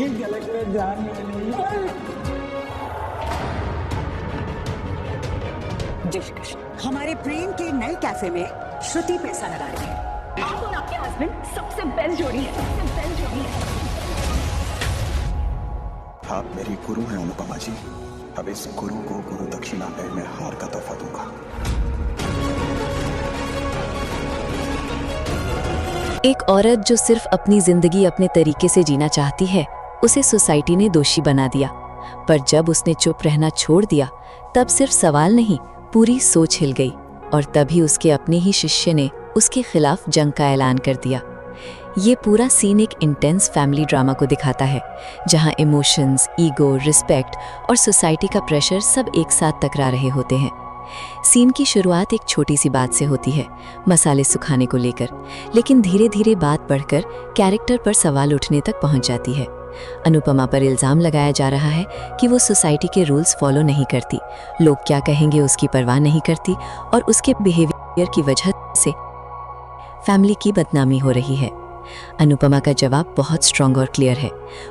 उसकी झलक में जान मिली। जिश्क हमारे प्रेम के नए कैफे में श्रुति पैसा लगा रही है। आप और आपके हस्बैंड सबसे बेस्ट जोड़ी है, सबसे बेस्ट जोड़ी है। आप मेरी गुरु हैं अनुपमा जी। अब इस गुरु को गुरु दक्षिणा में मैं हार का तोहफा दूंगा। एक औरत जो सिर्फ अपनी जिंदगी अपने तरीके से जीना चाहती है, उसे सोसाइटी ने दोषी बना दिया। पर जब उसने चुप रहना छोड़ दिया, तब सिर्फ सवाल नहीं, पूरी सोच हिल गई। और तभी उसके अपने ही शिष्य ने उसके खिलाफ जंग का ऐलान कर दिया। ये पूरा सीन एक इंटेंस फैमिली ड्रामा को दिखाता है, जहां इमोशंस, ईगो, रिस्पेक्ट और सोसाइटी का प्रेशर सब एक साथ टकरा रहे होते हैं। सीन की शुरुआत एक छोटी सी बात से होती है, मसाले सुखाने को लेकर, लेकिन धीरे धीरे बात बढ़कर कैरेक्टर पर सवाल उठने तक पहुंच जाती है। अनुपमा पर इल्ज़ाम लगाया जा रहा है कि वो सोसाइटी के रूल्स फॉलो नहीं करती, लोग क्या कहेंगे उसकी परवाह नहीं करती, और उसके बिहेवियर की वजह से फैमिली की बदनामी हो रही है। अनुपमा का जवाब बहुत स्ट्रॉन्ग और क्लियर है।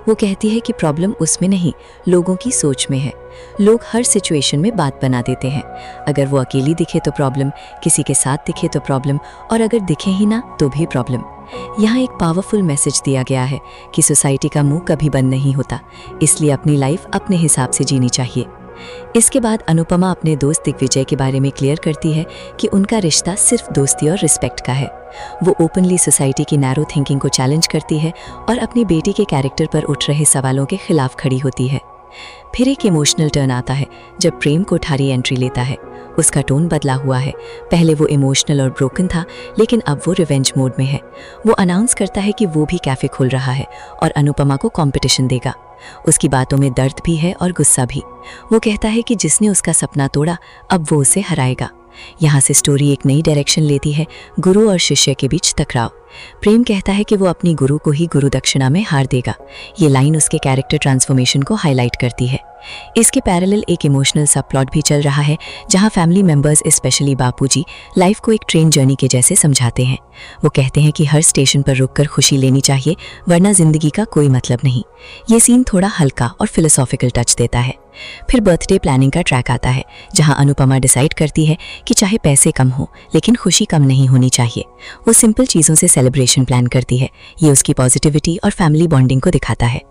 वो कहती है कि प्रॉब्लम उसमें नहीं, लोगों की सोच में है। लोग हर सिचुएशन में बात बना देते हैं। अगर वो अकेली दिखे तो प्रॉब्लम, किसी के साथ दिखे तो प्रॉब्लम, और अगर दिखे ही ना तो भी प्रॉब्लम। यहाँ एक पावरफुल मैसेज दिया गया है कि सोसाइटी का मुंह कभी बंद नहीं होता, इसलिए अपनी लाइफ अपने हिसाब से जीनी चाहिए। इसके बाद अनुपमा अपने दोस्त दिग्विजय के बारे में क्लियर करती है कि उनका रिश्ता सिर्फ दोस्ती और रिस्पेक्ट का है। वो ओपनली सोसाइटी की नैरो थिंकिंग को चैलेंज करती है और अपनी बेटी के कैरेक्टर पर उठ रहे सवालों के खिलाफ खड़ी होती है। फिर एक इमोशनल टर्न आता है जब प्रेम कोठारी एंट्री लेता है। उसका टोन बदला हुआ है। पहले वो इमोशनल और ब्रोकन था, लेकिन अब वो रिवेंज मोड में है। वो अनाउंस करता है कि वो भी कैफे खोल रहा है और अनुपमा को कंपटीशन देगा। उसकी बातों में दर्द भी है और गुस्सा भी। वो कहता है कि जिसने उसका सपना तोड़ा, अब वो उसे हराएगा। यहाँ से स्टोरी एक नई डायरेक्शन लेती है, गुरु और शिष्य के बीच टकराव। प्रेम कहता है कि वो अपनी गुरु को ही गुरु दक्षिणा में हार देगा। ये लाइन उसके कैरेक्टर ट्रांसफॉर्मेशन को हाईलाइट करती है। इसके पैरेलल एक इमोशनल सब प्लॉट भी चल रहा है, जहां फैमिली मेंबर्स, स्पेशली बापूजी, लाइफ को एक ट्रेन जर्नी के जैसे समझाते हैं। वो कहते हैं कि हर स्टेशन पर रुककर खुशी लेनी चाहिए, वरना जिंदगी का कोई मतलब नहीं। ये सीन थोड़ा हल्का और फिलोसॉफिकल टच देता है। फिर बर्थडे प्लानिंग का ट्रैक आता है, जहां अनुपमा डिसाइड करती है कि चाहे पैसे कम हो, लेकिन खुशी कम नहीं होनी चाहिए। वो सिंपल चीज़ों से सेलिब्रेशन प्लान करती है। ये उसकी पॉजिटिविटी और फैमिली बॉन्डिंग को दिखाता है।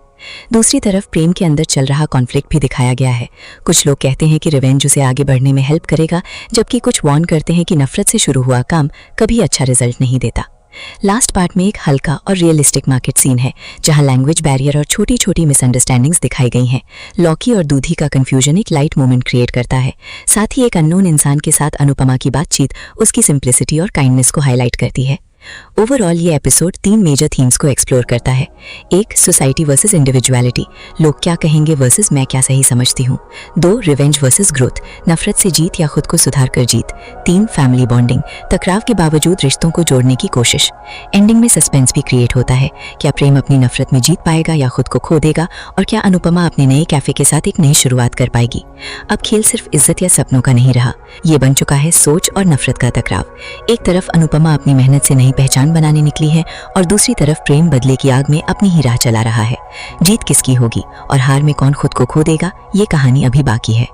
दूसरी तरफ प्रेम के अंदर चल रहा कॉन्फ्लिक्ट भी दिखाया गया है। कुछ लोग कहते हैं कि रिवेंज उसे आगे बढ़ने में हेल्प करेगा, जबकि कुछ वार्न करते हैं कि नफरत से शुरू हुआ काम कभी अच्छा रिजल्ट नहीं देता। लास्ट पार्ट में एक हल्का और रियलिस्टिक मार्केट सीन है, जहां लैंग्वेज बैरियर और छोटी छोटी मिसअंडरस्टैंडिंग्स दिखाई गई हैं। लौकी और दूधी का कंफ्यूजन एक लाइट मोमेंट क्रिएट करता है। साथ ही एक अननोन इंसान के साथ अनुपमा की बातचीत उसकी सिंप्लिसिटी और काइंडनेस को हाईलाइट करती है। ओवरऑल ये एपिसोड 3 मेजर थीम्स को एक्सप्लोर करता है। 1, सोसाइटी वर्सेस इंडिविजुअलिटी, लोग क्या कहेंगे वर्सेस मैं क्या सही समझती हूँ। 2, रिवेंज वर्सेस ग्रोथ, नफरत से जीत या खुद को सुधार कर जीत। 3, फैमिली बॉन्डिंग, टकराव के बावजूद रिश्तों को जोड़ने की कोशिश। एंडिंग में सस्पेंस भी क्रिएट होता है, क्या प्रेम अपनी नफरत में जीत पाएगा या खुद को खो देगा, और क्या अनुपमा अपने नए कैफे के साथ एक नई शुरुआत कर पाएगी। अब खेल सिर्फ इज्जत या सपनों का नहीं रहा, ये बन चुका है सोच और नफरत का टकराव। एक तरफ अनुपमा अपनी मेहनत से पहचान बनाने निकली है, और दूसरी तरफ प्रेम बदले की आग में अपनी ही राह चला रहा है। जीत किसकी होगी और हार में कौन खुद को खो देगा, ये कहानी अभी बाकी है।